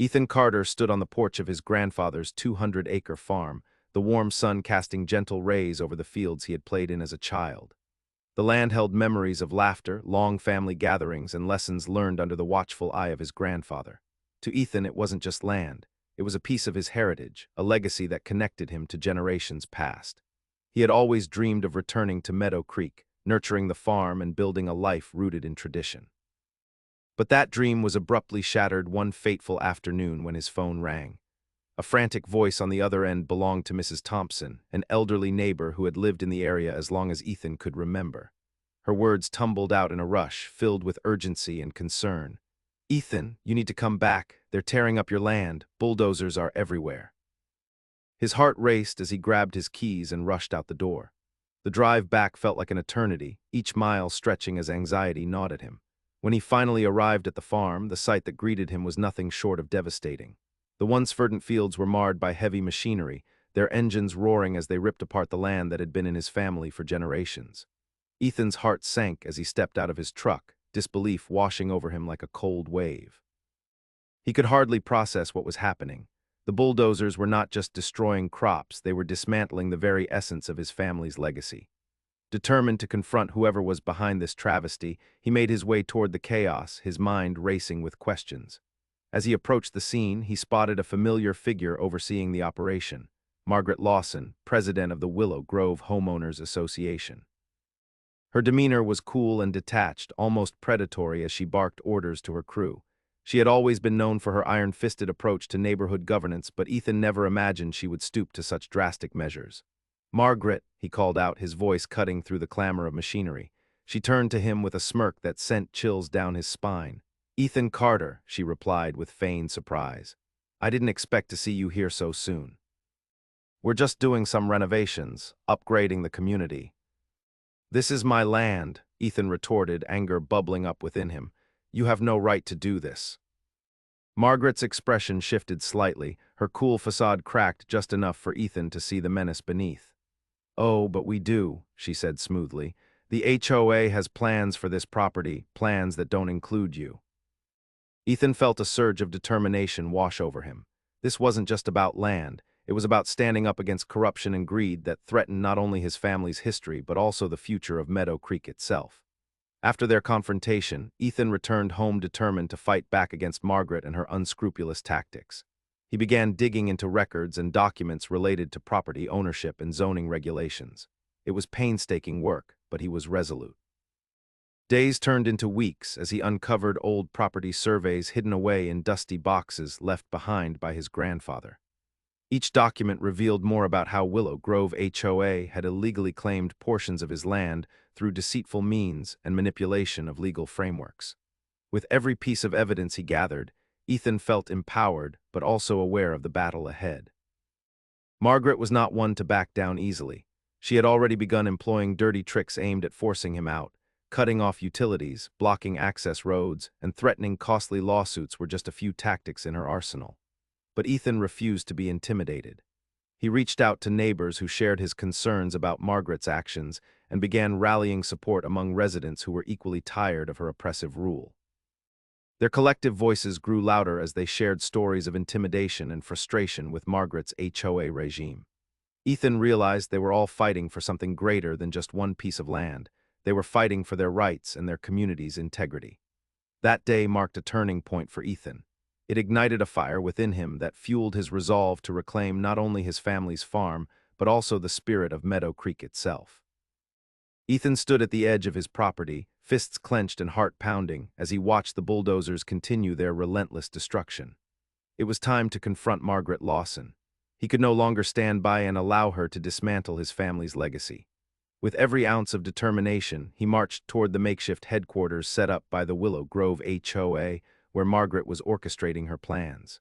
Ethan Carter stood on the porch of his grandfather's 200-acre farm, the warm sun casting gentle rays over the fields he had played in as a child. The land held memories of laughter, long family gatherings, and lessons learned under the watchful eye of his grandfather. To Ethan, it wasn't just land. It was a piece of his heritage, a legacy that connected him to generations past. He had always dreamed of returning to Meadow Creek, nurturing the farm and building a life rooted in tradition. But that dream was abruptly shattered one fateful afternoon when his phone rang. A frantic voice on the other end belonged to Mrs. Thompson, an elderly neighbor who had lived in the area as long as Ethan could remember. Her words tumbled out in a rush, filled with urgency and concern. "Ethan, you need to come back. They're tearing up your land. Bulldozers are everywhere." His heart raced as he grabbed his keys and rushed out the door. The drive back felt like an eternity, each mile stretching as anxiety gnawed at him. When he finally arrived at the farm, the sight that greeted him was nothing short of devastating. The once verdant fields were marred by heavy machinery, their engines roaring as they ripped apart the land that had been in his family for generations. Ethan's heart sank as he stepped out of his truck, disbelief washing over him like a cold wave. He could hardly process what was happening. The bulldozers were not just destroying crops, they were dismantling the very essence of his family's legacy. Determined to confront whoever was behind this travesty, he made his way toward the chaos, his mind racing with questions. As he approached the scene, he spotted a familiar figure overseeing the operation, Margaret Lawson, president of the Willow Grove Homeowners Association. Her demeanor was cool and detached, almost predatory as she barked orders to her crew. She had always been known for her iron-fisted approach to neighborhood governance, but Ethan never imagined she would stoop to such drastic measures. "Margaret," he called out, his voice cutting through the clamor of machinery. She turned to him with a smirk that sent chills down his spine. "Ethan Carter," she replied with feigned surprise. "I didn't expect to see you here so soon." "We're just doing some renovations, upgrading the community." "This is my land," Ethan retorted, anger bubbling up within him. "You have no right to do this." Margaret's expression shifted slightly, her cool facade cracked just enough for Ethan to see the menace beneath. "Oh, but we do," she said smoothly. "The HOA has plans for this property, plans that don't include you." Ethan felt a surge of determination wash over him. This wasn't just about land. It was about standing up against corruption and greed that threatened not only his family's history but also the future of Meadow Creek itself. After their confrontation, Ethan returned home determined to fight back against Margaret and her unscrupulous tactics. He began digging into records and documents related to property ownership and zoning regulations. It was painstaking work, but he was resolute. Days turned into weeks as he uncovered old property surveys hidden away in dusty boxes left behind by his grandfather. Each document revealed more about how Willow Grove HOA had illegally claimed portions of his land through deceitful means and manipulation of legal frameworks. With every piece of evidence he gathered, Ethan felt empowered but also aware of the battle ahead. Margaret was not one to back down easily. She had already begun employing dirty tricks aimed at forcing him out. Cutting off utilities, blocking access roads, and threatening costly lawsuits were just a few tactics in her arsenal. But Ethan refused to be intimidated. He reached out to neighbors who shared his concerns about Margaret's actions and began rallying support among residents who were equally tired of her oppressive rule. Their collective voices grew louder as they shared stories of intimidation and frustration with Margaret's HOA regime. Ethan realized they were all fighting for something greater than just one piece of land. They were fighting for their rights and their community's integrity. That day marked a turning point for Ethan. It ignited a fire within him that fueled his resolve to reclaim not only his family's farm, but also the spirit of Meadow Creek itself. Ethan stood at the edge of his property, fists clenched and heart pounding, as he watched the bulldozers continue their relentless destruction. It was time to confront Margaret Lawson. He could no longer stand by and allow her to dismantle his family's legacy. With every ounce of determination, he marched toward the makeshift headquarters set up by the Willow Grove HOA, where Margaret was orchestrating her plans.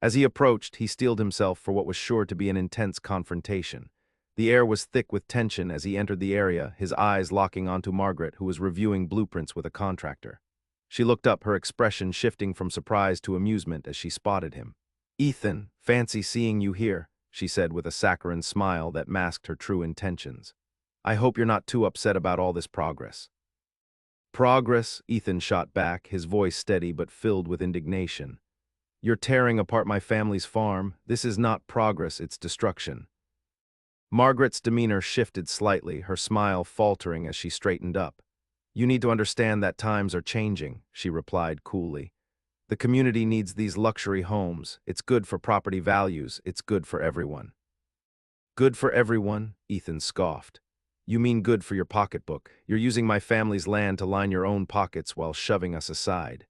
As he approached, he steeled himself for what was sure to be an intense confrontation. The air was thick with tension as he entered the area, his eyes locking onto Margaret, who was reviewing blueprints with a contractor. She looked up, her expression shifting from surprise to amusement as she spotted him. "Ethan, fancy seeing you here," she said with a saccharine smile that masked her true intentions. "I hope you're not too upset about all this progress." "Progress?" Ethan shot back, his voice steady but filled with indignation. You're tearing apart my family's farm. This is not progress, it's destruction. Margaret's demeanor shifted slightly, her smile faltering as she straightened up. You need to understand that times are changing, she replied coolly. The community needs these luxury homes. It's good for property values. It's good for everyone. Good for everyone? Ethan scoffed. You mean good for your pocketbook. You're using my family's land to line your own pockets while shoving us aside.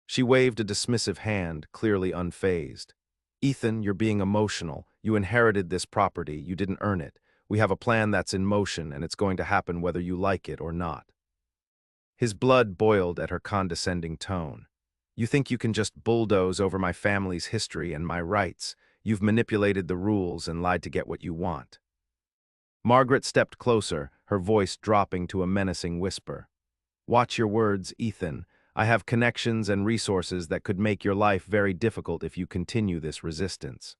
She waved a dismissive hand, clearly unfazed. Ethan, you're being emotional. You inherited this property. You didn't earn it. We have a plan that's in motion, and it's going to happen whether you like it or not. His blood boiled at her condescending tone. You think you can just bulldoze over my family's history and my rights. You've manipulated the rules and lied to get what you want. Margaret stepped closer, her voice dropping to a menacing whisper. Watch your words, Ethan. I have connections and resources that could make your life very difficult if you continue this resistance.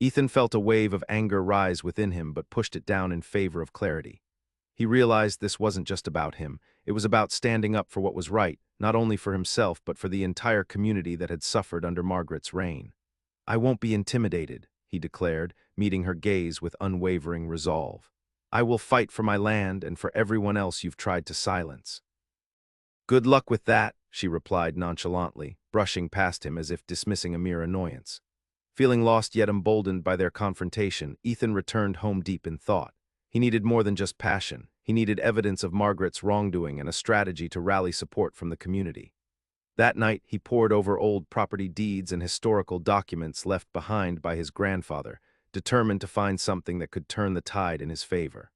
Ethan felt a wave of anger rise within him but pushed it down in favor of clarity. He realized this wasn't just about him. It was about standing up for what was right, not only for himself but for the entire community that had suffered under Margaret's reign. I won't be intimidated, he declared, meeting her gaze with unwavering resolve. I will fight for my land and for everyone else you've tried to silence. Good luck with that, she replied nonchalantly, brushing past him as if dismissing a mere annoyance. Feeling lost yet emboldened by their confrontation, Ethan returned home deep in thought. He needed more than just passion. He needed evidence of Margaret's wrongdoing and a strategy to rally support from the community. That night, he pored over old property deeds and historical documents left behind by his grandfather, determined to find something that could turn the tide in his favor.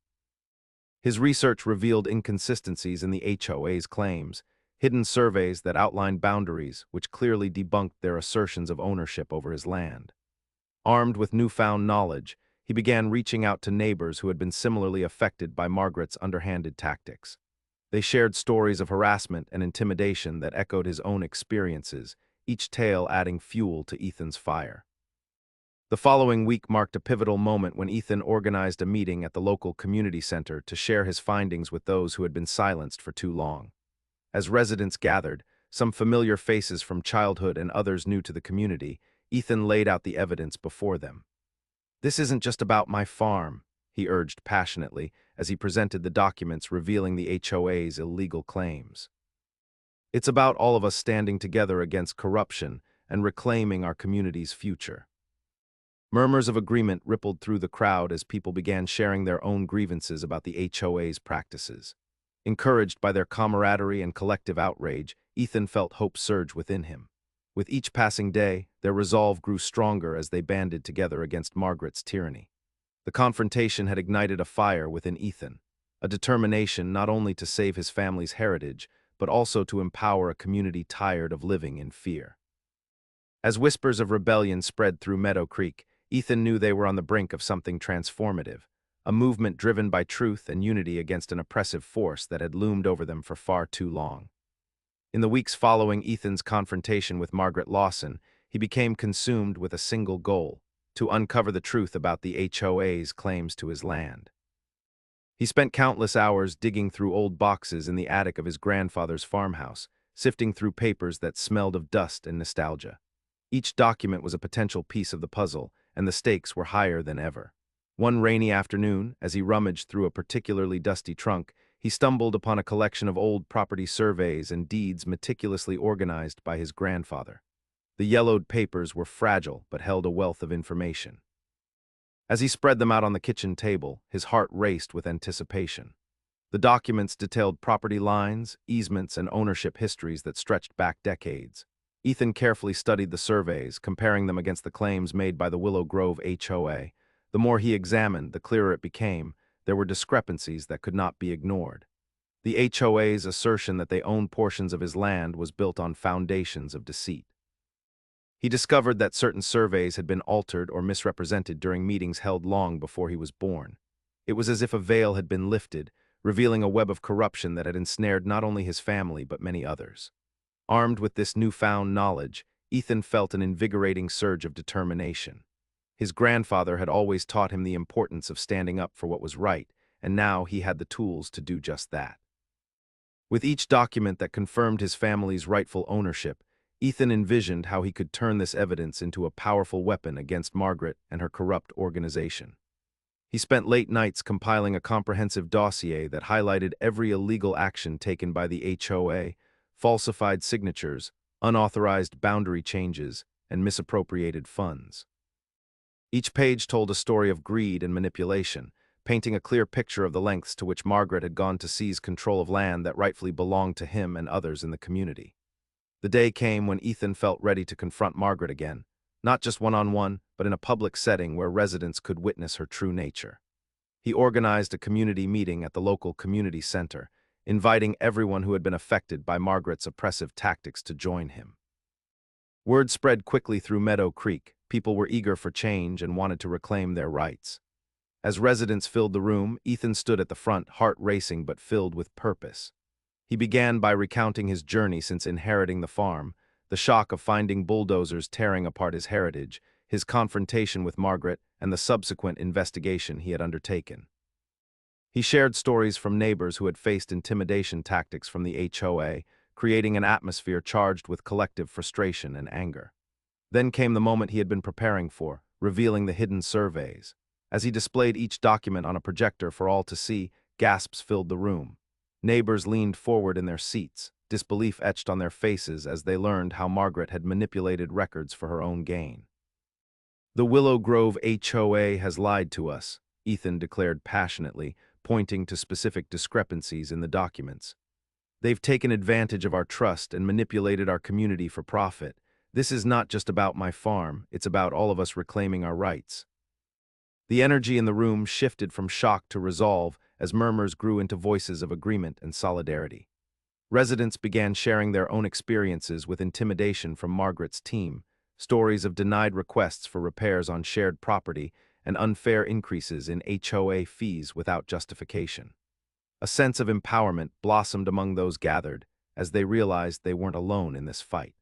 His research revealed inconsistencies in the HOA's claims, hidden surveys that outlined boundaries which clearly debunked their assertions of ownership over his land. Armed with newfound knowledge, he began reaching out to neighbors who had been similarly affected by Margaret's underhanded tactics. They shared stories of harassment and intimidation that echoed his own experiences, each tale adding fuel to Ethan's fire. The following week marked a pivotal moment when Ethan organized a meeting at the local community center to share his findings with those who had been silenced for too long. As residents gathered, some familiar faces from childhood and others new to the community, Ethan laid out the evidence before them. This isn't just about my farm, he urged passionately as he presented the documents revealing the HOA's illegal claims. It's about all of us standing together against corruption and reclaiming our community's future. Murmurs of agreement rippled through the crowd as people began sharing their own grievances about the HOA's practices. Encouraged by their camaraderie and collective outrage, Ethan felt hope surge within him. With each passing day, their resolve grew stronger as they banded together against Margaret's tyranny. The confrontation had ignited a fire within Ethan, a determination not only to save his family's heritage, but also to empower a community tired of living in fear. As whispers of rebellion spread through Meadow Creek, Ethan knew they were on the brink of something transformative, a movement driven by truth and unity against an oppressive force that had loomed over them for far too long. In the weeks following Ethan's confrontation with Margaret Lawson, he became consumed with a single goal: to uncover the truth about the HOA's claims to his land. He spent countless hours digging through old boxes in the attic of his grandfather's farmhouse, sifting through papers that smelled of dust and nostalgia. Each document was a potential piece of the puzzle, and the stakes were higher than ever. One rainy afternoon, as he rummaged through a particularly dusty trunk, he stumbled upon a collection of old property surveys and deeds meticulously organized by his grandfather. The yellowed papers were fragile but held a wealth of information. As he spread them out on the kitchen table, his heart raced with anticipation. The documents detailed property lines, easements, and ownership histories that stretched back decades. Ethan carefully studied the surveys, comparing them against the claims made by the Willow Grove HOA. The more he examined, the clearer it became. There were discrepancies that could not be ignored. The HOA's assertion that they owned portions of his land was built on foundations of deceit. He discovered that certain surveys had been altered or misrepresented during meetings held long before he was born. It was as if a veil had been lifted, revealing a web of corruption that had ensnared not only his family but many others. Armed with this newfound knowledge, Ethan felt an invigorating surge of determination. His grandfather had always taught him the importance of standing up for what was right, and now he had the tools to do just that. With each document that confirmed his family's rightful ownership, Ethan envisioned how he could turn this evidence into a powerful weapon against Margaret and her corrupt organization. He spent late nights compiling a comprehensive dossier that highlighted every illegal action taken by the HOA, falsified signatures, unauthorized boundary changes, and misappropriated funds. Each page told a story of greed and manipulation, painting a clear picture of the lengths to which Margaret had gone to seize control of land that rightfully belonged to him and others in the community. The day came when Ethan felt ready to confront Margaret again, not just one-on-one, but in a public setting where residents could witness her true nature. He organized a community meeting at the local community center, inviting everyone who had been affected by Margaret's oppressive tactics to join him. Word spread quickly through Meadow Creek. People were eager for change and wanted to reclaim their rights. As residents filled the room, Ethan stood at the front, heart racing but filled with purpose. He began by recounting his journey since inheriting the farm, the shock of finding bulldozers tearing apart his heritage, his confrontation with Margaret, and the subsequent investigation he had undertaken. He shared stories from neighbors who had faced intimidation tactics from the HOA, creating an atmosphere charged with collective frustration and anger. Then came the moment he had been preparing for, revealing the hidden surveys. As he displayed each document on a projector for all to see, gasps filled the room. Neighbors leaned forward in their seats, disbelief etched on their faces as they learned how Margaret had manipulated records for her own gain. "The Willow Grove HOA has lied to us," Ethan declared passionately, pointing to specific discrepancies in the documents. "They've taken advantage of our trust and manipulated our community for profit. This is not just about my farm, it's about all of us reclaiming our rights." The energy in the room shifted from shock to resolve as murmurs grew into voices of agreement and solidarity. Residents began sharing their own experiences with intimidation from Margaret's team, stories of denied requests for repairs on shared property and unfair increases in HOA fees without justification. A sense of empowerment blossomed among those gathered as they realized they weren't alone in this fight.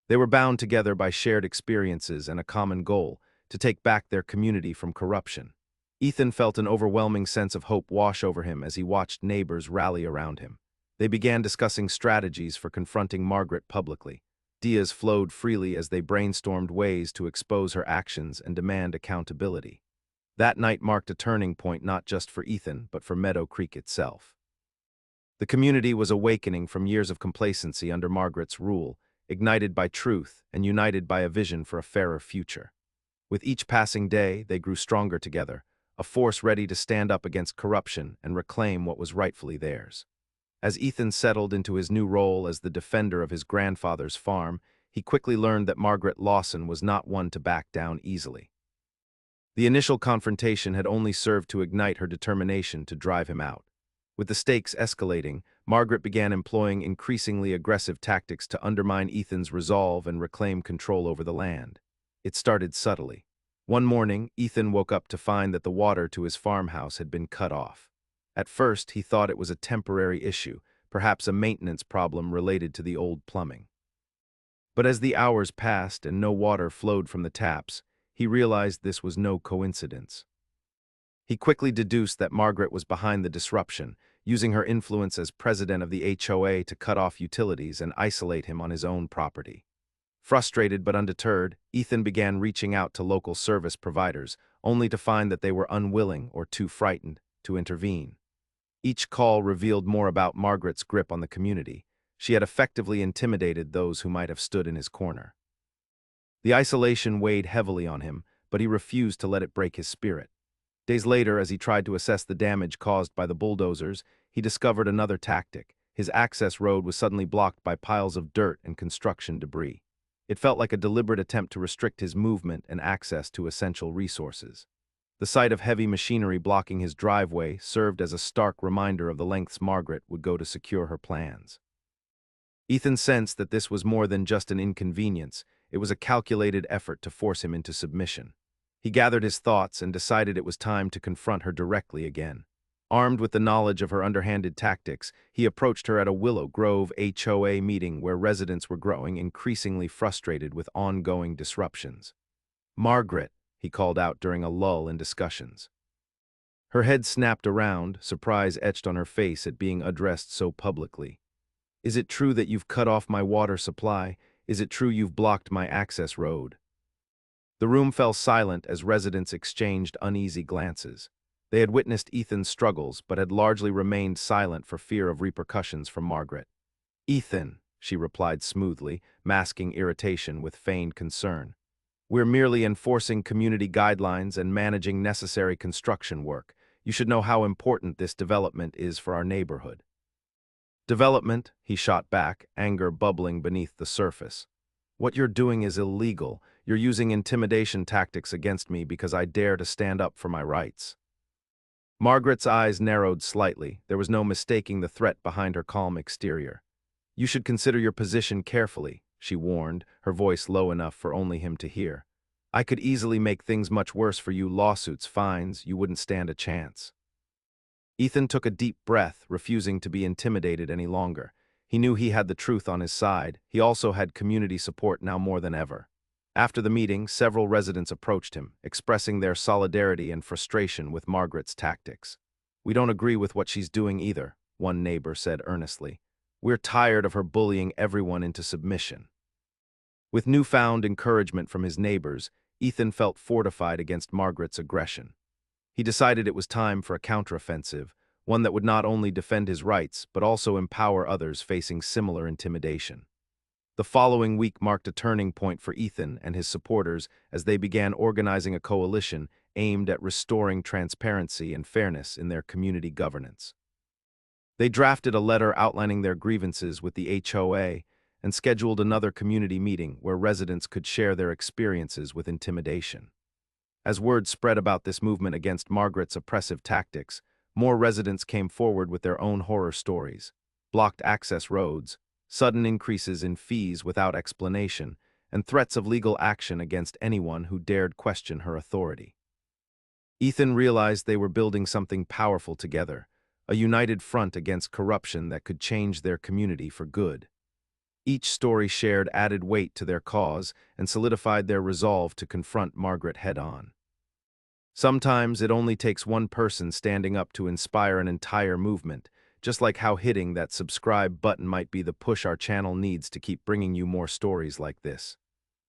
They were bound together by shared experiences and a common goal: to take back their community from corruption. Ethan felt an overwhelming sense of hope wash over him as he watched neighbors rally around him. They began discussing strategies for confronting Margaret publicly. Ideas flowed freely as they brainstormed ways to expose her actions and demand accountability. That night marked a turning point not just for Ethan, but for Meadow Creek itself. The community was awakening from years of complacency under Margaret's rule, ignited by truth and united by a vision for a fairer future. With each passing day, they grew stronger together, a force ready to stand up against corruption and reclaim what was rightfully theirs. As Ethan settled into his new role as the defender of his grandfather's farm, he quickly learned that Margaret Lawson was not one to back down easily. The initial confrontation had only served to ignite her determination to drive him out. With the stakes escalating, Margaret began employing increasingly aggressive tactics to undermine Ethan's resolve and reclaim control over the land. It started subtly. One morning, Ethan woke up to find that the water to his farmhouse had been cut off. At first, he thought it was a temporary issue, perhaps a maintenance problem related to the old plumbing. But as the hours passed and no water flowed from the taps, he realized this was no coincidence. He quickly deduced that Margaret was behind the disruption, using her influence as president of the HOA to cut off utilities and isolate him on his own property. Frustrated but undeterred, Ethan began reaching out to local service providers, only to find that they were unwilling or too frightened to intervene. Each call revealed more about Margaret's grip on the community. She had effectively intimidated those who might have stood in his corner. The isolation weighed heavily on him, but he refused to let it break his spirit. Days later, as he tried to assess the damage caused by the bulldozers, he discovered another tactic. His access road was suddenly blocked by piles of dirt and construction debris. It felt like a deliberate attempt to restrict his movement and access to essential resources. The sight of heavy machinery blocking his driveway served as a stark reminder of the lengths Margaret would go to secure her plans. Ethan sensed that this was more than just an inconvenience. It was a calculated effort to force him into submission. He gathered his thoughts and decided it was time to confront her directly again. Armed with the knowledge of her underhanded tactics, he approached her at a Willow Grove HOA meeting where residents were growing increasingly frustrated with ongoing disruptions. "Margaret," he called out during a lull in discussions. Her head snapped around, surprise etched on her face at being addressed so publicly. Is it true that you've cut off my water supply? Is it true you've blocked my access road? The room fell silent as residents exchanged uneasy glances. They had witnessed Ethan's struggles, but had largely remained silent for fear of repercussions from Margaret. "Ethan," she replied smoothly, masking irritation with feigned concern. "We're merely enforcing community guidelines and managing necessary construction work. You should know how important this development is for our neighborhood." "Development," he shot back, anger bubbling beneath the surface. "What you're doing is illegal. You're using intimidation tactics against me because I dare to stand up for my rights." Margaret's eyes narrowed slightly. There was no mistaking the threat behind her calm exterior. "You should consider your position carefully," she warned, her voice low enough for only him to hear. "I could easily make things much worse for you, lawsuits, fines, you wouldn't stand a chance." Ethan took a deep breath, refusing to be intimidated any longer. He knew he had the truth on his side. He also had community support now more than ever. After the meeting, several residents approached him, expressing their solidarity and frustration with Margaret's tactics. "We don't agree with what she's doing either," one neighbor said earnestly. "We're tired of her bullying everyone into submission." With newfound encouragement from his neighbors, Ethan felt fortified against Margaret's aggression. He decided it was time for a counteroffensive, one that would not only defend his rights, but also empower others facing similar intimidation. The following week marked a turning point for Ethan and his supporters as they began organizing a coalition aimed at restoring transparency and fairness in their community governance. They drafted a letter outlining their grievances with the HOA and scheduled another community meeting where residents could share their experiences with intimidation. As word spread about this movement against Margaret's oppressive tactics, more residents came forward with their own horror stories: blocked access roads, sudden increases in fees without explanation, and threats of legal action against anyone who dared question her authority. Ethan realized they were building something powerful together, a united front against corruption that could change their community for good. Each story shared added weight to their cause and solidified their resolve to confront Margaret head-on. Sometimes it only takes one person standing up to inspire an entire movement, just like how hitting that subscribe button might be the push our channel needs to keep bringing you more stories like this.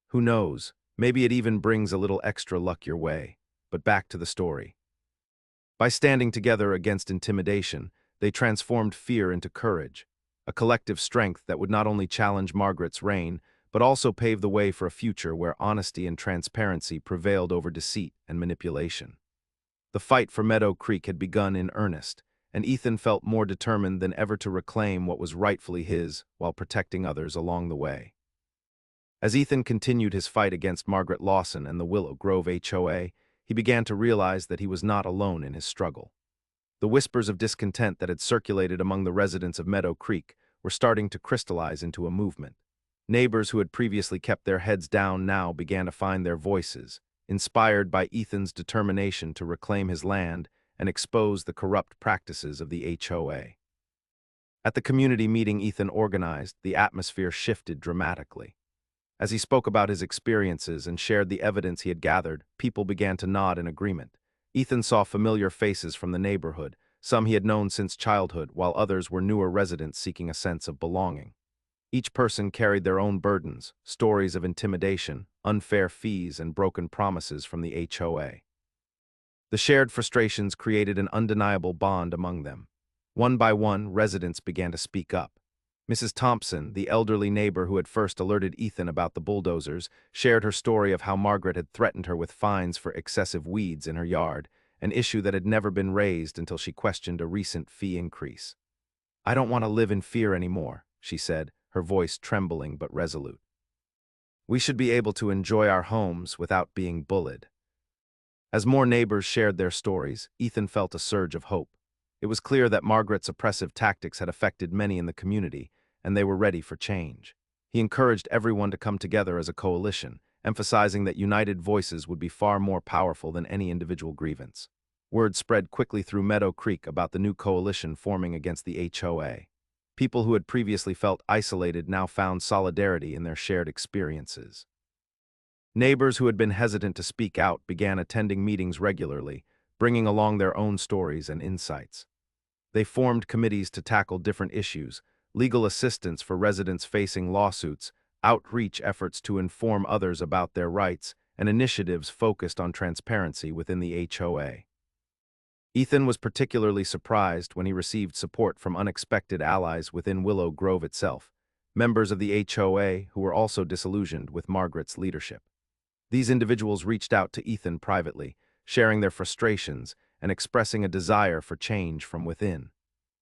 Who knows, maybe it even brings a little extra luck your way. But back to the story. By standing together against intimidation, they transformed fear into courage, a collective strength that would not only challenge Margaret's reign, but also pave the way for a future where honesty and transparency prevailed over deceit and manipulation. The fight for Meadow Creek had begun in earnest, and Ethan felt more determined than ever to reclaim what was rightfully his while protecting others along the way. As Ethan continued his fight against Margaret Lawson and the Willow Grove HOA, he began to realize that he was not alone in his struggle. The whispers of discontent that had circulated among the residents of Meadow Creek were starting to crystallize into a movement. Neighbors who had previously kept their heads down now began to find their voices, inspired by Ethan's determination to reclaim his land and expose the corrupt practices of the HOA. At the community meeting Ethan organized, the atmosphere shifted dramatically. As he spoke about his experiences and shared the evidence he had gathered, people began to nod in agreement. Ethan saw familiar faces from the neighborhood, some he had known since childhood, while others were newer residents seeking a sense of belonging. Each person carried their own burdens, stories of intimidation, unfair fees, and broken promises from the HOA. The shared frustrations created an undeniable bond among them. One by one, residents began to speak up. Mrs. Thompson, the elderly neighbor who had first alerted Ethan about the bulldozers, shared her story of how Margaret had threatened her with fines for excessive weeds in her yard, an issue that had never been raised until she questioned a recent fee increase. "I don't want to live in fear anymore," she said, her voice trembling but resolute. "We should be able to enjoy our homes without being bullied." As more neighbors shared their stories, Ethan felt a surge of hope. It was clear that Margaret's oppressive tactics had affected many in the community, and they were ready for change. He encouraged everyone to come together as a coalition, emphasizing that united voices would be far more powerful than any individual grievance. Word spread quickly through Meadow Creek about the new coalition forming against the HOA. People who had previously felt isolated now found solidarity in their shared experiences. Neighbors who had been hesitant to speak out began attending meetings regularly, bringing along their own stories and insights. They formed committees to tackle different issues, legal assistance for residents facing lawsuits, outreach efforts to inform others about their rights, and initiatives focused on transparency within the HOA. Ethan was particularly surprised when he received support from unexpected allies within Willow Grove itself, members of the HOA who were also disillusioned with Margaret's leadership. These individuals reached out to Ethan privately, sharing their frustrations and expressing a desire for change from within.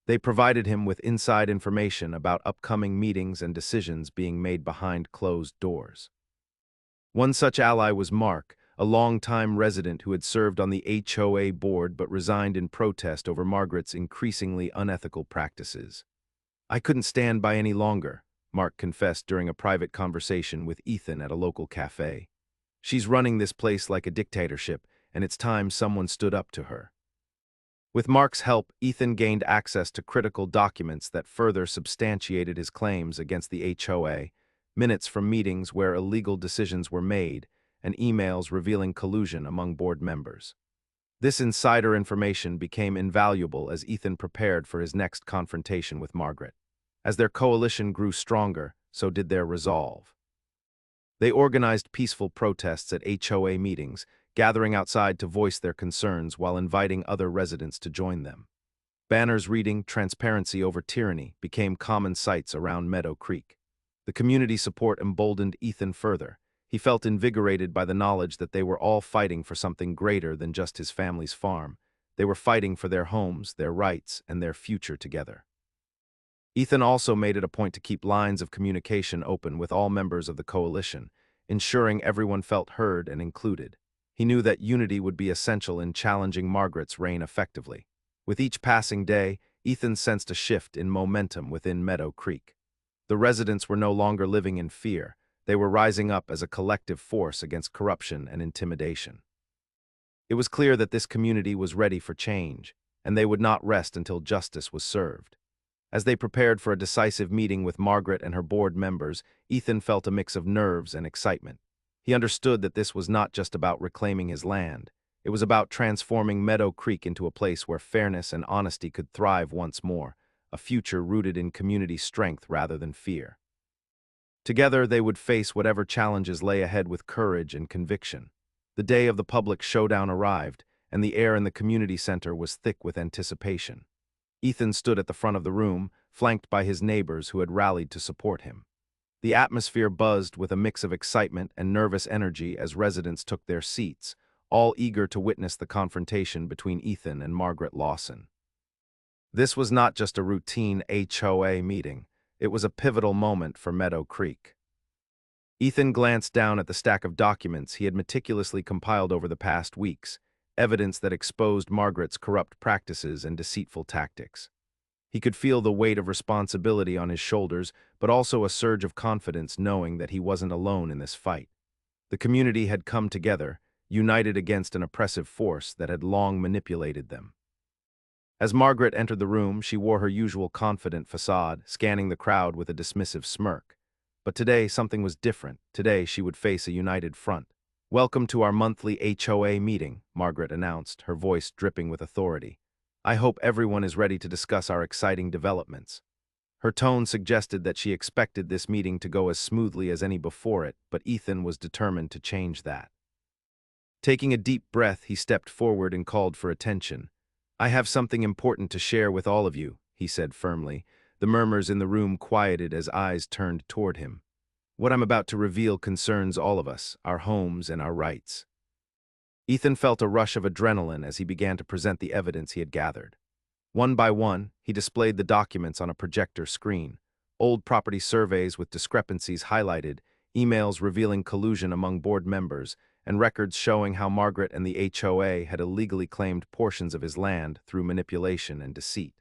They provided him with inside information about upcoming meetings and decisions being made behind closed doors. One such ally was Mark, a longtime resident who had served on the HOA board but resigned in protest over Margaret's increasingly unethical practices. "I couldn't stand by any longer," Mark confessed during a private conversation with Ethan at a local cafe. "She's running this place like a dictatorship, and it's time someone stood up to her." With Mark's help, Ethan gained access to critical documents that further substantiated his claims against the HOA, minutes from meetings where illegal decisions were made, and emails revealing collusion among board members. This insider information became invaluable as Ethan prepared for his next confrontation with Margaret. As their coalition grew stronger, so did their resolve. They organized peaceful protests at HOA meetings, gathering outside to voice their concerns while inviting other residents to join them. Banners reading "Transparency over Tyranny" became common sights around Meadow Creek. The community support emboldened Ethan further. He felt invigorated by the knowledge that they were all fighting for something greater than just his family's farm. They were fighting for their homes, their rights, and their future together. Ethan also made it a point to keep lines of communication open with all members of the coalition, ensuring everyone felt heard and included. He knew that unity would be essential in challenging Margaret's reign effectively. With each passing day, Ethan sensed a shift in momentum within Meadow Creek. The residents were no longer living in fear. They were rising up as a collective force against corruption and intimidation. It was clear that this community was ready for change, and they would not rest until justice was served. As they prepared for a decisive meeting with Margaret and her board members, Ethan felt a mix of nerves and excitement. He understood that this was not just about reclaiming his land. It was about transforming Meadow Creek into a place where fairness and honesty could thrive once more, a future rooted in community strength rather than fear. Together, they would face whatever challenges lay ahead with courage and conviction. The day of the public showdown arrived, and the air in the community center was thick with anticipation. Ethan stood at the front of the room, flanked by his neighbors who had rallied to support him. The atmosphere buzzed with a mix of excitement and nervous energy as residents took their seats, all eager to witness the confrontation between Ethan and Margaret Lawson. This was not just a routine HOA meeting. It was a pivotal moment for Meadow Creek. Ethan glanced down at the stack of documents he had meticulously compiled over the past weeks, evidence that exposed Margaret's corrupt practices and deceitful tactics. He could feel the weight of responsibility on his shoulders, but also a surge of confidence knowing that he wasn't alone in this fight. The community had come together, united against an oppressive force that had long manipulated them. As Margaret entered the room, she wore her usual confident facade, scanning the crowd with a dismissive smirk. But today, something was different. Today, she would face a united front. "Welcome to our monthly HOA meeting," Margaret announced, her voice dripping with authority. "I hope everyone is ready to discuss our exciting developments." Her tone suggested that she expected this meeting to go as smoothly as any before it, but Ethan was determined to change that. Taking a deep breath, he stepped forward and called for attention. "I have something important to share with all of you," he said firmly. The murmurs in the room quieted as eyes turned toward him. "What I'm about to reveal concerns all of us, our homes and our rights." Ethan felt a rush of adrenaline as he began to present the evidence he had gathered. One by one, he displayed the documents on a projector screen. Old property surveys with discrepancies highlighted, emails revealing collusion among board members, and records showing how Margaret and the HOA had illegally claimed portions of his land through manipulation and deceit.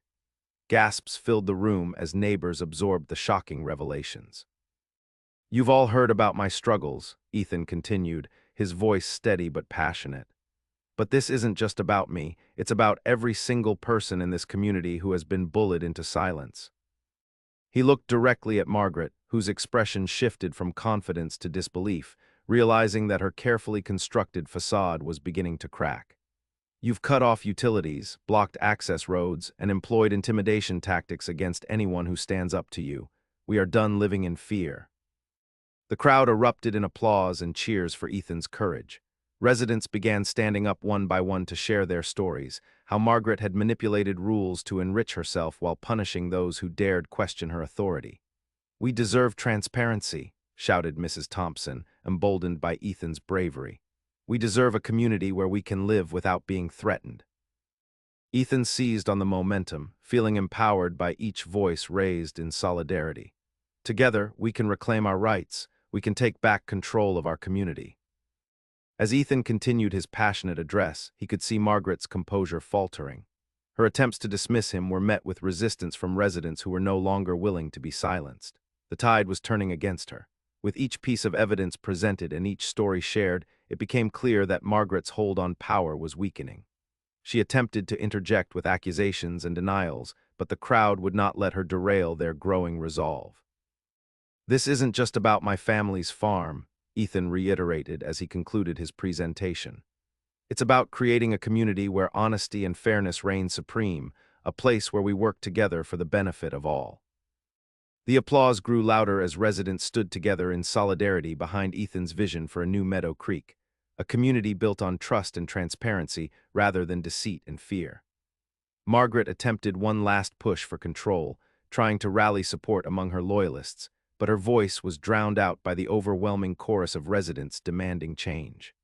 Gasps filled the room as neighbors absorbed the shocking revelations. "You've all heard about my struggles," Ethan continued, his voice steady but passionate. "But this isn't just about me, it's about every single person in this community who has been bullied into silence." He looked directly at Margaret, whose expression shifted from confidence to disbelief, realizing that her carefully constructed facade was beginning to crack. You've cut off utilities, blocked access roads, and employed intimidation tactics against anyone who stands up to you. We are done living in fear." The crowd erupted in applause and cheers for Ethan's courage. Residents began standing up one by one to share their stories, how Margaret had manipulated rules to enrich herself while punishing those who dared question her authority. "We deserve transparency," shouted Mrs. Thompson, emboldened by Ethan's bravery. "We deserve a community where we can live without being threatened." Ethan seized on the momentum, feeling empowered by each voice raised in solidarity. "Together, we can reclaim our rights. We can take back control of our community." As Ethan continued his passionate address, he could see Margaret's composure faltering. Her attempts to dismiss him were met with resistance from residents who were no longer willing to be silenced. The tide was turning against her. With each piece of evidence presented and each story shared, it became clear that Margaret's hold on power was weakening. She attempted to interject with accusations and denials, but the crowd would not let her derail their growing resolve. "This isn't just about my family's farm," Ethan reiterated as he concluded his presentation. "It's about creating a community where honesty and fairness reign supreme, a place where we work together for the benefit of all." The applause grew louder as residents stood together in solidarity behind Ethan's vision for a new Meadow Creek, a community built on trust and transparency rather than deceit and fear. Margaret attempted one last push for control, trying to rally support among her loyalists, but her voice was drowned out by the overwhelming chorus of residents demanding change.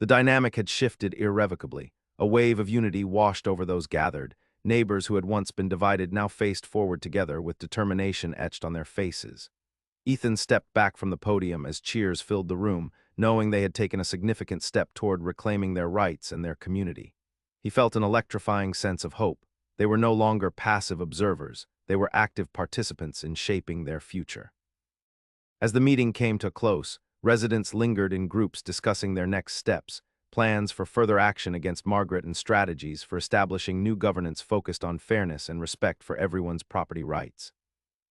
The dynamic had shifted irrevocably. A wave of unity washed over those gathered. Neighbors who had once been divided now faced forward together with determination etched on their faces. Ethan stepped back from the podium as cheers filled the room, knowing they had taken a significant step toward reclaiming their rights and their community. He felt an electrifying sense of hope. They were no longer passive observers. They were active participants in shaping their future. As the meeting came to a close, residents lingered in groups discussing their next steps, plans for further action against Margaret and strategies for establishing new governance focused on fairness and respect for everyone's property rights.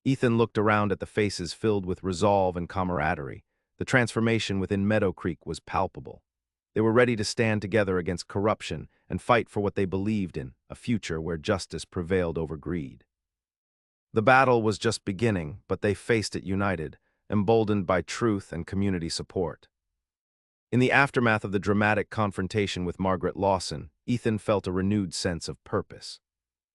Ethan looked around at the faces filled with resolve and camaraderie. The transformation within Meadow Creek was palpable. They were ready to stand together against corruption and fight for what they believed in, a future where justice prevailed over greed. The battle was just beginning, but they faced it united, emboldened by truth and community support. In the aftermath of the dramatic confrontation with Margaret Lawson, Ethan felt a renewed sense of purpose.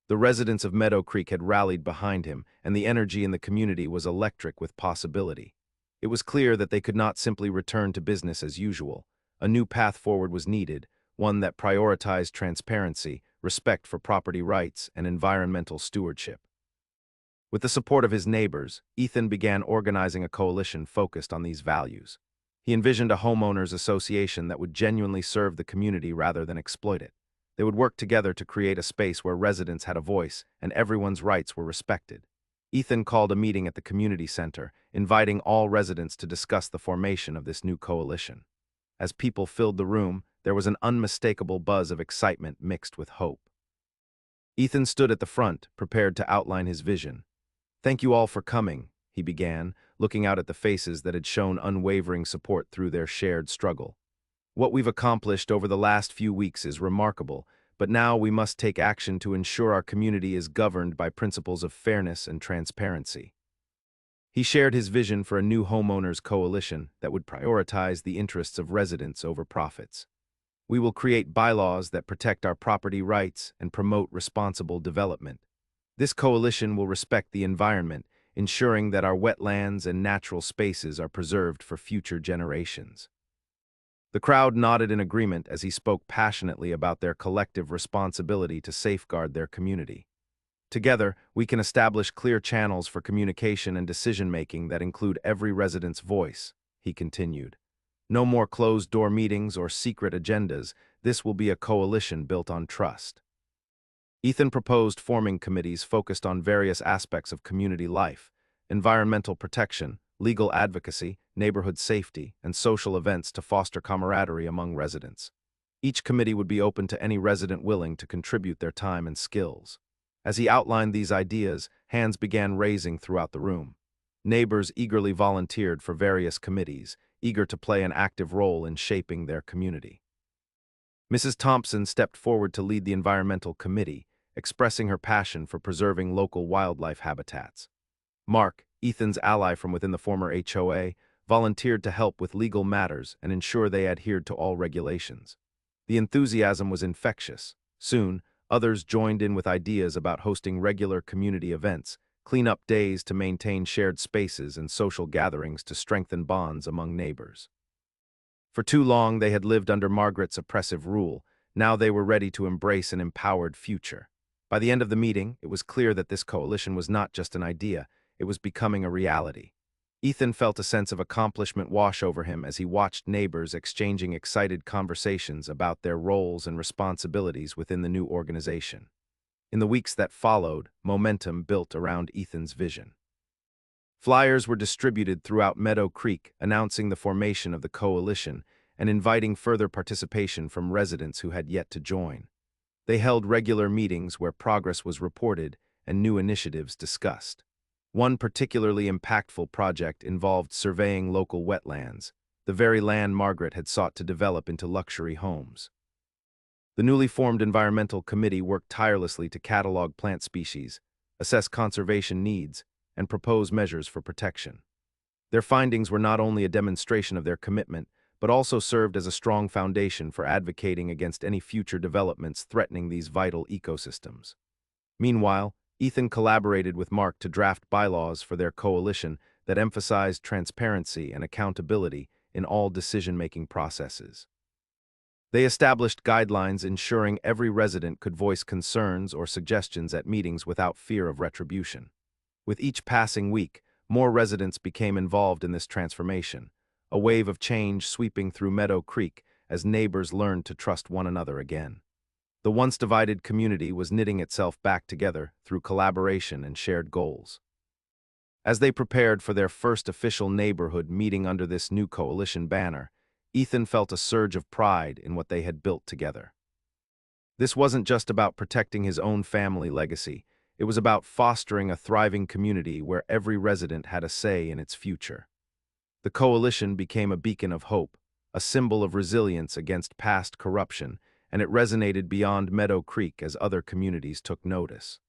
The residents of Meadow Creek had rallied behind him, and the energy in the community was electric with possibility. It was clear that they could not simply return to business as usual. A new path forward was needed, one that prioritized transparency, respect for property rights, and environmental stewardship. With the support of his neighbors, Ethan began organizing a coalition focused on these values. He envisioned a homeowners association that would genuinely serve the community rather than exploit it. They would work together to create a space where residents had a voice and everyone's rights were respected. Ethan called a meeting at the community center, inviting all residents to discuss the formation of this new coalition. As people filled the room, there was an unmistakable buzz of excitement mixed with hope. Ethan stood at the front, prepared to outline his vision. "Thank you all for coming," he began, looking out at the faces that had shown unwavering support through their shared struggle. "What we've accomplished over the last few weeks is remarkable, but now we must take action to ensure our community is governed by principles of fairness and transparency." He shared his vision for a new homeowners coalition that would prioritize the interests of residents over profits. "We will create bylaws that protect our property rights and promote responsible development. This coalition will respect the environment, ensuring that our wetlands and natural spaces are preserved for future generations." The crowd nodded in agreement as he spoke passionately about their collective responsibility to safeguard their community. "Together, we can establish clear channels for communication and decision-making that include every resident's voice," he continued. "No more closed-door meetings or secret agendas. This will be a coalition built on trust." Ethan proposed forming committees focused on various aspects of community life: environmental protection, legal advocacy, neighborhood safety, and social events to foster camaraderie among residents. Each committee would be open to any resident willing to contribute their time and skills. As he outlined these ideas, hands began raising throughout the room. Neighbors eagerly volunteered for various committees, eager to play an active role in shaping their community. Mrs. Thompson stepped forward to lead the environmental committee, expressing her passion for preserving local wildlife habitats. Mark, Ethan's ally from within the former HOA, volunteered to help with legal matters and ensure they adhered to all regulations. The enthusiasm was infectious. Soon, others joined in with ideas about hosting regular community events, clean-up days to maintain shared spaces, and social gatherings to strengthen bonds among neighbors. For too long, they had lived under Margaret's oppressive rule. Now they were ready to embrace an empowered future. By the end of the meeting, it was clear that this coalition was not just an idea, it was becoming a reality. Ethan felt a sense of accomplishment wash over him as he watched neighbors exchanging excited conversations about their roles and responsibilities within the new organization. In the weeks that followed, momentum built around Ethan's vision. Flyers were distributed throughout Meadow Creek announcing the formation of the coalition and inviting further participation from residents who had yet to join. They held regular meetings where progress was reported and new initiatives discussed. One particularly impactful project involved surveying local wetlands, the very land Margaret had sought to develop into luxury homes. The newly formed environmental committee worked tirelessly to catalog plant species, assess conservation needs, and propose measures for protection. Their findings were not only a demonstration of their commitment, but also served as a strong foundation for advocating against any future developments threatening these vital ecosystems. Meanwhile, Ethan collaborated with Mark to draft bylaws for their coalition that emphasized transparency and accountability in all decision-making processes. They established guidelines ensuring every resident could voice concerns or suggestions at meetings without fear of retribution. With each passing week, more residents became involved in this transformation, a wave of change sweeping through Meadow Creek as neighbors learned to trust one another again. The once divided community was knitting itself back together through collaboration and shared goals. As they prepared for their first official neighborhood meeting under this new coalition banner, Ethan felt a surge of pride in what they had built together. This wasn't just about protecting his own family legacy, it was about fostering a thriving community where every resident had a say in its future. The coalition became a beacon of hope, a symbol of resilience against past corruption, and it resonated beyond Meadow Creek as other communities took notice.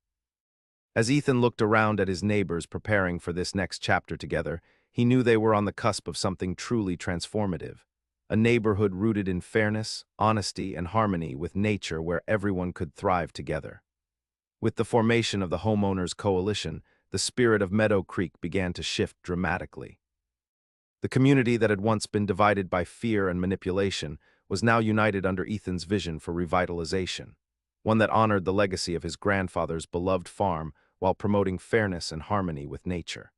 As Ethan looked around at his neighbors preparing for this next chapter together, he knew they were on the cusp of something truly transformative. A neighborhood rooted in fairness, honesty, and harmony with nature where everyone could thrive together. With the formation of the Homeowners Coalition, the spirit of Meadow Creek began to shift dramatically. The community that had once been divided by fear and manipulation was now united under Ethan's vision for revitalization, one that honored the legacy of his grandfather's beloved farm while promoting fairness and harmony with nature.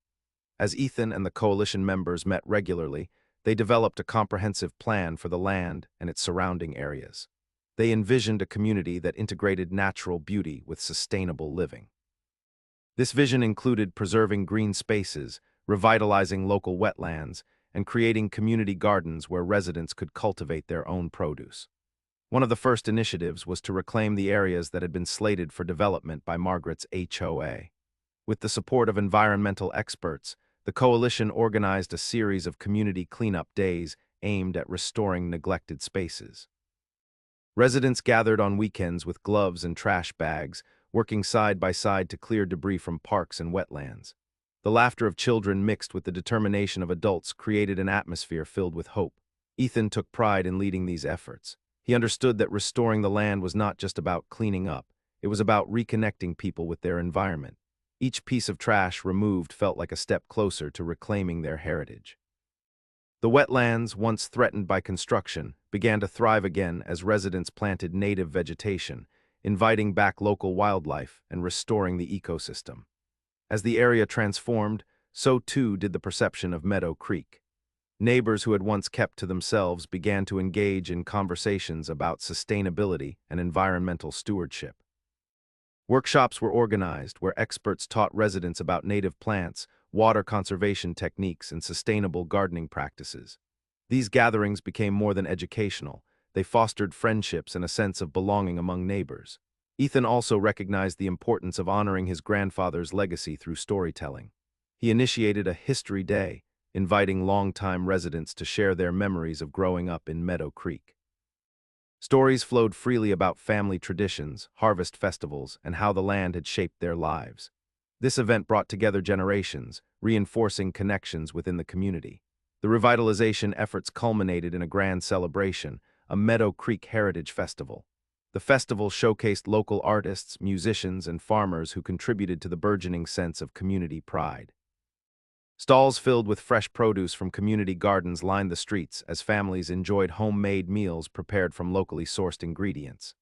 As Ethan and the coalition members met regularly, they developed a comprehensive plan for the land and its surrounding areas. They envisioned a community that integrated natural beauty with sustainable living. This vision included preserving green spaces, revitalizing local wetlands, and creating community gardens where residents could cultivate their own produce. One of the first initiatives was to reclaim the areas that had been slated for development by Margaret's HOA. With the support of environmental experts, the coalition organized a series of community cleanup days aimed at restoring neglected spaces. Residents gathered on weekends with gloves and trash bags, working side by side to clear debris from parks and wetlands. The laughter of children mixed with the determination of adults created an atmosphere filled with hope. Ethan took pride in leading these efforts. He understood that restoring the land was not just about cleaning up, it was about reconnecting people with their environment. Each piece of trash removed felt like a step closer to reclaiming their heritage. The wetlands, once threatened by construction, began to thrive again as residents planted native vegetation, inviting back local wildlife and restoring the ecosystem. As the area transformed, so too did the perception of Meadow Creek. Neighbors who had once kept to themselves began to engage in conversations about sustainability and environmental stewardship. Workshops were organized where experts taught residents about native plants, water conservation techniques, and sustainable gardening practices. These gatherings became more than educational. They fostered friendships and a sense of belonging among neighbors. Ethan also recognized the importance of honoring his grandfather's legacy through storytelling. He initiated a history day, inviting longtime residents to share their memories of growing up in Meadow Creek. Stories flowed freely about family traditions, harvest festivals, and how the land had shaped their lives. This event brought together generations, reinforcing connections within the community. The revitalization efforts culminated in a grand celebration, a Meadow Creek Heritage Festival. The festival showcased local artists, musicians, and farmers who contributed to the burgeoning sense of community pride. Stalls filled with fresh produce from community gardens lined the streets as families enjoyed homemade meals prepared from locally sourced ingredients.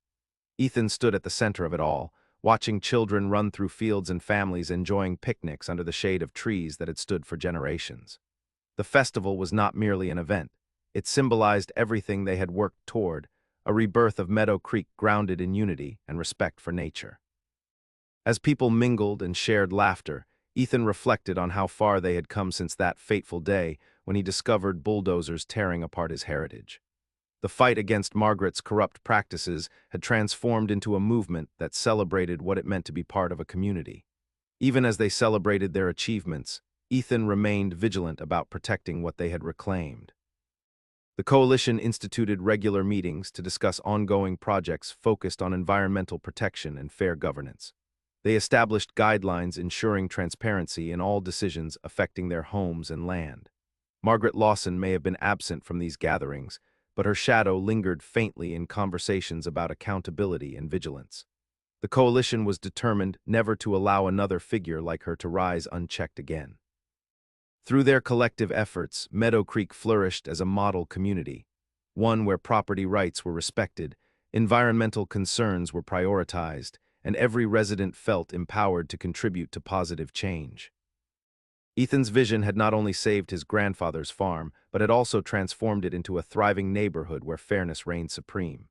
Ethan stood at the center of it all, watching children run through fields and families enjoying picnics under the shade of trees that had stood for generations. The festival was not merely an event. It symbolized everything they had worked toward, a rebirth of Meadow Creek grounded in unity and respect for nature. As people mingled and shared laughter, Ethan reflected on how far they had come since that fateful day when he discovered bulldozers tearing apart his heritage. The fight against Margaret's corrupt practices had transformed into a movement that celebrated what it meant to be part of a community. Even as they celebrated their achievements, Ethan remained vigilant about protecting what they had reclaimed. The coalition instituted regular meetings to discuss ongoing projects focused on environmental protection and fair governance. They established guidelines ensuring transparency in all decisions affecting their homes and land. Margaret Lawson may have been absent from these gatherings, but her shadow lingered faintly in conversations about accountability and vigilance. The coalition was determined never to allow another figure like her to rise unchecked again. Through their collective efforts, Meadow Creek flourished as a model community, one where property rights were respected, environmental concerns were prioritized, and every resident felt empowered to contribute to positive change. Ethan's vision had not only saved his grandfather's farm, but had also transformed it into a thriving neighborhood where fairness reigned supreme.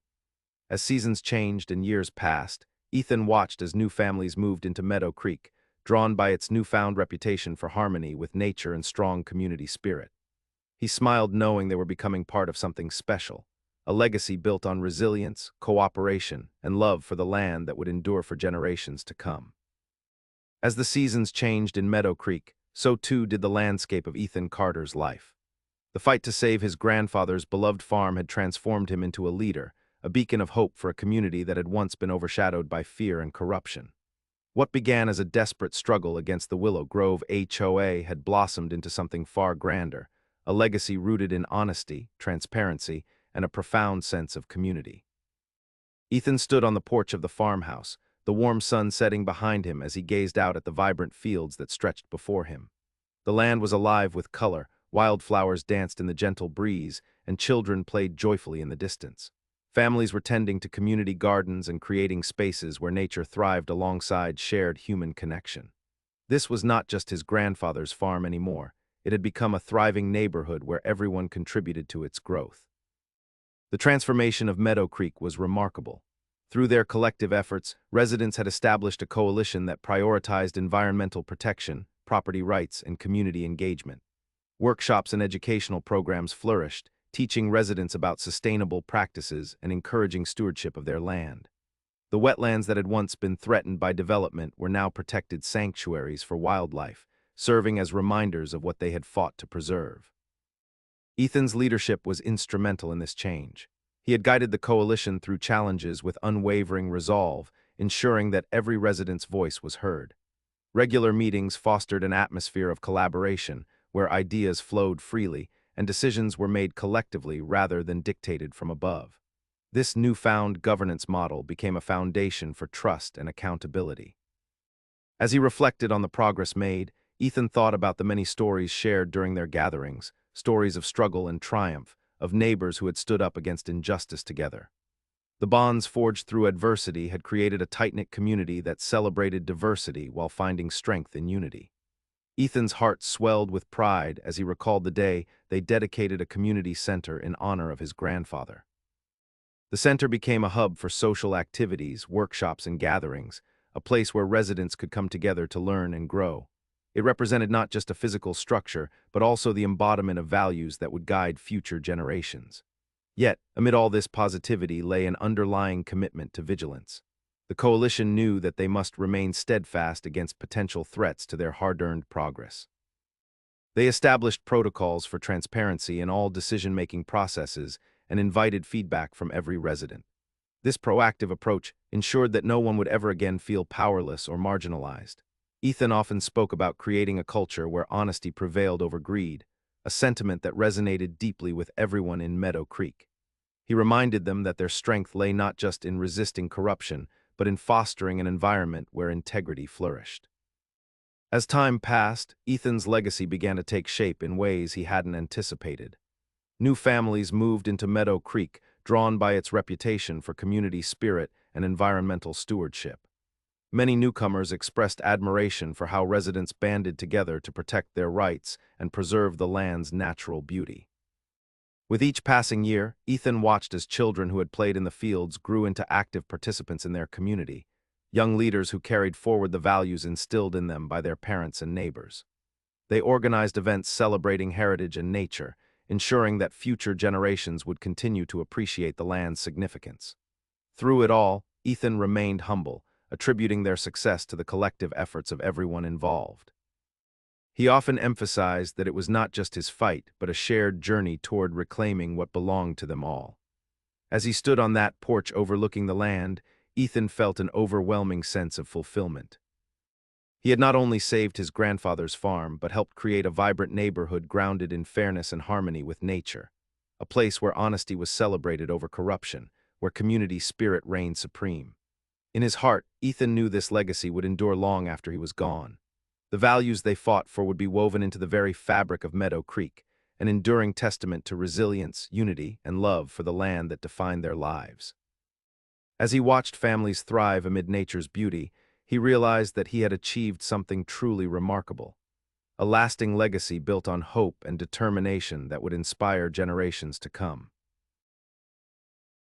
As seasons changed and years passed, Ethan watched as new families moved into Meadow Creek, drawn by its newfound reputation for harmony with nature and strong community spirit. He smiled knowing they were becoming part of something special, a legacy built on resilience, cooperation, and love for the land that would endure for generations to come. As the seasons changed in Meadow Creek, so too did the landscape of Ethan Carter's life. The fight to save his grandfather's beloved farm had transformed him into a leader, a beacon of hope for a community that had once been overshadowed by fear and corruption. What began as a desperate struggle against the Willow Grove HOA had blossomed into something far grander, a legacy rooted in honesty, transparency, and a profound sense of community. Ethan stood on the porch of the farmhouse, the warm sun setting behind him as he gazed out at the vibrant fields that stretched before him. The land was alive with color, wildflowers danced in the gentle breeze, and children played joyfully in the distance. Families were tending to community gardens and creating spaces where nature thrived alongside shared human connection. This was not just his grandfather's farm anymore. It had become a thriving neighborhood where everyone contributed to its growth. The transformation of Meadow Creek was remarkable. Through their collective efforts, residents had established a coalition that prioritized environmental protection, property rights, and community engagement. Workshops and educational programs flourished, teaching residents about sustainable practices and encouraging stewardship of their land. The wetlands that had once been threatened by development were now protected sanctuaries for wildlife, serving as reminders of what they had fought to preserve. Ethan's leadership was instrumental in this change. He had guided the coalition through challenges with unwavering resolve, ensuring that every resident's voice was heard. Regular meetings fostered an atmosphere of collaboration, where ideas flowed freely and decisions were made collectively rather than dictated from above. This newfound governance model became a foundation for trust and accountability. As he reflected on the progress made, Ethan thought about the many stories shared during their gatherings, stories of struggle and triumph, of neighbors who had stood up against injustice together. The bonds forged through adversity had created a tight-knit community that celebrated diversity while finding strength in unity. Ethan's heart swelled with pride as he recalled the day they dedicated a community center in honor of his grandfather. The center became a hub for social activities, workshops, and gatherings, a place where residents could come together to learn and grow. It represented not just a physical structure, but also the embodiment of values that would guide future generations. Yet, amid all this positivity lay an underlying commitment to vigilance. The coalition knew that they must remain steadfast against potential threats to their hard-earned progress. They established protocols for transparency in all decision-making processes and invited feedback from every resident. This proactive approach ensured that no one would ever again feel powerless or marginalized. Ethan often spoke about creating a culture where honesty prevailed over greed, a sentiment that resonated deeply with everyone in Meadow Creek. He reminded them that their strength lay not just in resisting corruption, but in fostering an environment where integrity flourished. As time passed, Ethan's legacy began to take shape in ways he hadn't anticipated. New families moved into Meadow Creek, drawn by its reputation for community spirit and environmental stewardship. Many newcomers expressed admiration for how residents banded together to protect their rights and preserve the land's natural beauty. With each passing year, Ethan watched as children who had played in the fields grew into active participants in their community, young leaders who carried forward the values instilled in them by their parents and neighbors. They organized events celebrating heritage and nature, ensuring that future generations would continue to appreciate the land's significance. Through it all, Ethan remained humble, attributing their success to the collective efforts of everyone involved. He often emphasized that it was not just his fight, but a shared journey toward reclaiming what belonged to them all. As he stood on that porch overlooking the land, Ethan felt an overwhelming sense of fulfillment. He had not only saved his grandfather's farm, but helped create a vibrant neighborhood grounded in fairness and harmony with nature, a place where honesty was celebrated over corruption, where community spirit reigned supreme. In his heart, Ethan knew this legacy would endure long after he was gone. The values they fought for would be woven into the very fabric of Meadow Creek, an enduring testament to resilience, unity, and love for the land that defined their lives. As he watched families thrive amid nature's beauty, he realized that he had achieved something truly remarkable, a lasting legacy built on hope and determination that would inspire generations to come.